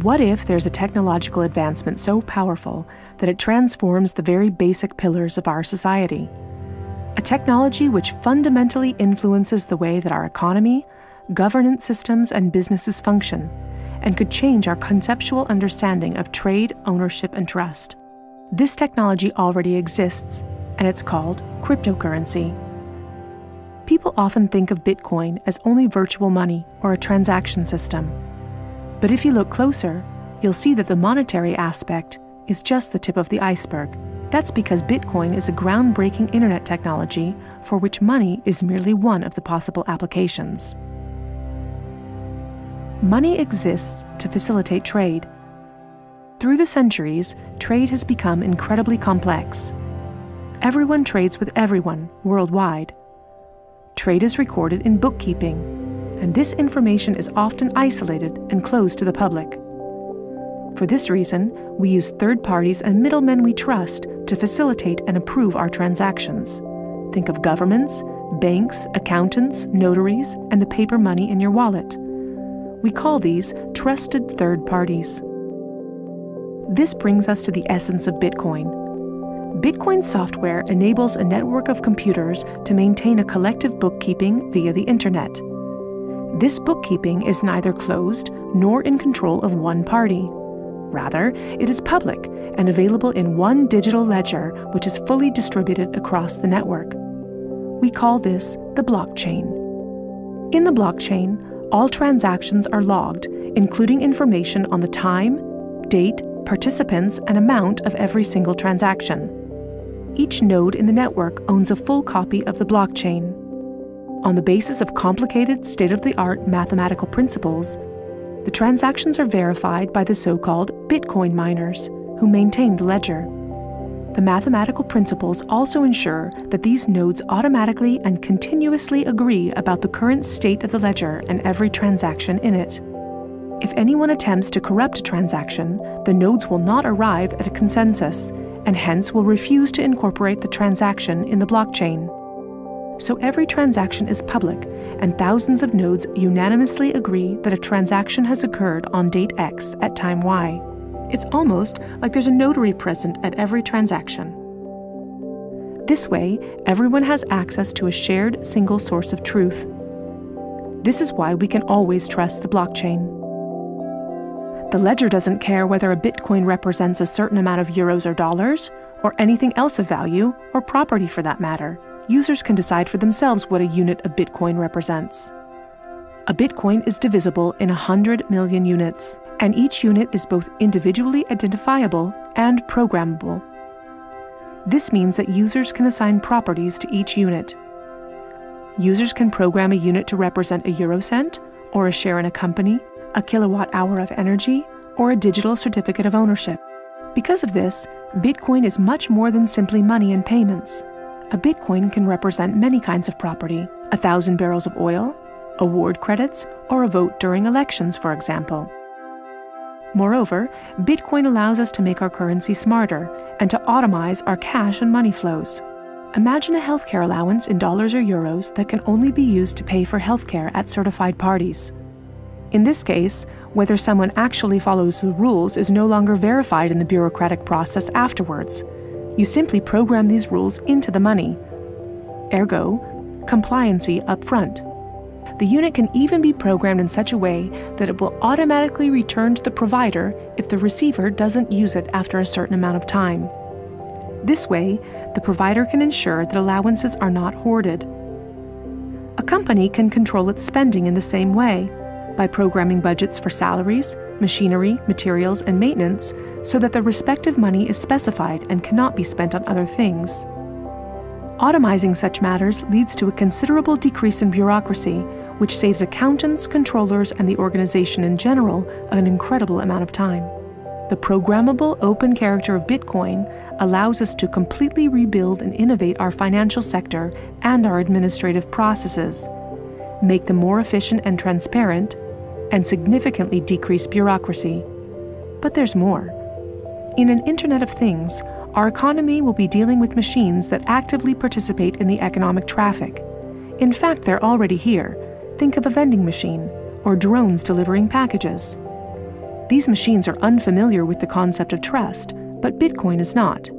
What if there's a technological advancement so powerful that it transforms the very basic pillars of our society? A technology which fundamentally influences the way that our economy, governance systems, and businesses function, and could change our conceptual understanding of trade, ownership, and trust. This technology already exists, and it's called cryptocurrency. People often think of Bitcoin as only virtual money or a transaction system. But if you look closer, you'll see that the monetary aspect is just the tip of the iceberg. That's because Bitcoin is a groundbreaking internet technology for which money is merely one of the possible applications. Money exists to facilitate trade. Through the centuries, trade has become incredibly complex. Everyone trades with everyone worldwide. Trade is recorded in bookkeeping, and this information is often isolated and closed to the public. For this reason, we use third parties and middlemen we trust to facilitate and approve our transactions. Think of governments, banks, accountants, notaries, and the paper money in your wallet. We call these trusted third parties. This brings us to the essence of Bitcoin. Bitcoin software enables a network of computers to maintain a collective bookkeeping via the internet. This bookkeeping is neither closed nor in control of one party. Rather, it is public and available in one digital ledger which is fully distributed across the network. We call this the blockchain. In the blockchain, all transactions are logged, including information on the time, date, participants, and amount of every single transaction. Each node in the network owns a full copy of the blockchain. On the basis of complicated, state-of-the-art mathematical principles, the transactions are verified by the so-called Bitcoin miners, who maintain the ledger. The mathematical principles also ensure that these nodes automatically and continuously agree about the current state of the ledger and every transaction in it. If anyone attempts to corrupt a transaction, the nodes will not arrive at a consensus, and hence will refuse to incorporate the transaction in the blockchain. So every transaction is public, and thousands of nodes unanimously agree that a transaction has occurred on date X at time Y. It's almost like there's a notary present at every transaction. This way, everyone has access to a shared single source of truth. This is why we can always trust the blockchain. The ledger doesn't care whether a Bitcoin represents a certain amount of euros or dollars, or anything else of value, or property for that matter. Users can decide for themselves what a unit of Bitcoin represents. A Bitcoin is divisible in 100 million units, and each unit is both individually identifiable and programmable. This means that users can assign properties to each unit. Users can program a unit to represent a eurocent, or a share in a company, a kilowatt-hour of energy, or a digital certificate of ownership. Because of this, Bitcoin is much more than simply money and payments. A Bitcoin can represent many kinds of property: 1,000 barrels of oil, award credits, or a vote during elections, for example. Moreover, Bitcoin allows us to make our currency smarter and to automize our cash and money flows. Imagine a healthcare allowance in dollars or euros that can only be used to pay for healthcare at certified parties. In this case, whether someone actually follows the rules is no longer verified in the bureaucratic process afterwards. You simply program these rules into the money. Ergo, compliancy up front. The unit can even be programmed in such a way that it will automatically return to the provider if the receiver doesn't use it after a certain amount of time. This way, the provider can ensure that allowances are not hoarded. A company can control its spending in the same way, by programming budgets for salaries, machinery, materials, and maintenance so that the respective money is specified and cannot be spent on other things. Automizing such matters leads to a considerable decrease in bureaucracy, which saves accountants, controllers, and the organization in general an incredible amount of time. The programmable open character of Bitcoin allows us to completely rebuild and innovate our financial sector and our administrative processes, make them more efficient and transparent, and significantly decrease bureaucracy. But there's more. In an Internet of Things, our economy will be dealing with machines that actively participate in the economic traffic. In fact, they're already here. Think of a vending machine, or drones delivering packages. These machines are unfamiliar with the concept of trust, but Bitcoin is not.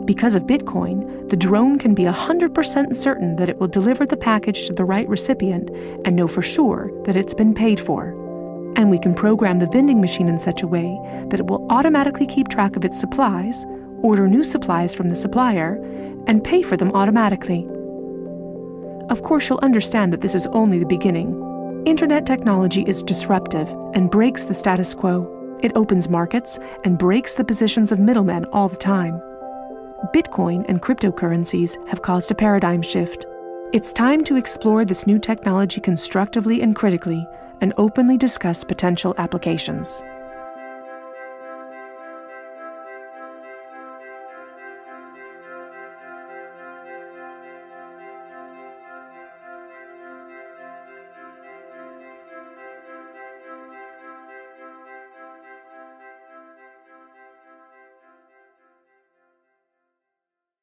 Because of Bitcoin, the drone can be 100% certain that it will deliver the package to the right recipient and know for sure that it's been paid for. And we can program the vending machine in such a way that it will automatically keep track of its supplies, order new supplies from the supplier, and pay for them automatically. Of course, you'll understand that this is only the beginning. Internet technology is disruptive and breaks the status quo. It opens markets and breaks the positions of middlemen all the time. Bitcoin and cryptocurrencies have caused a paradigm shift. It's time to explore this new technology constructively and critically, and openly discuss potential applications.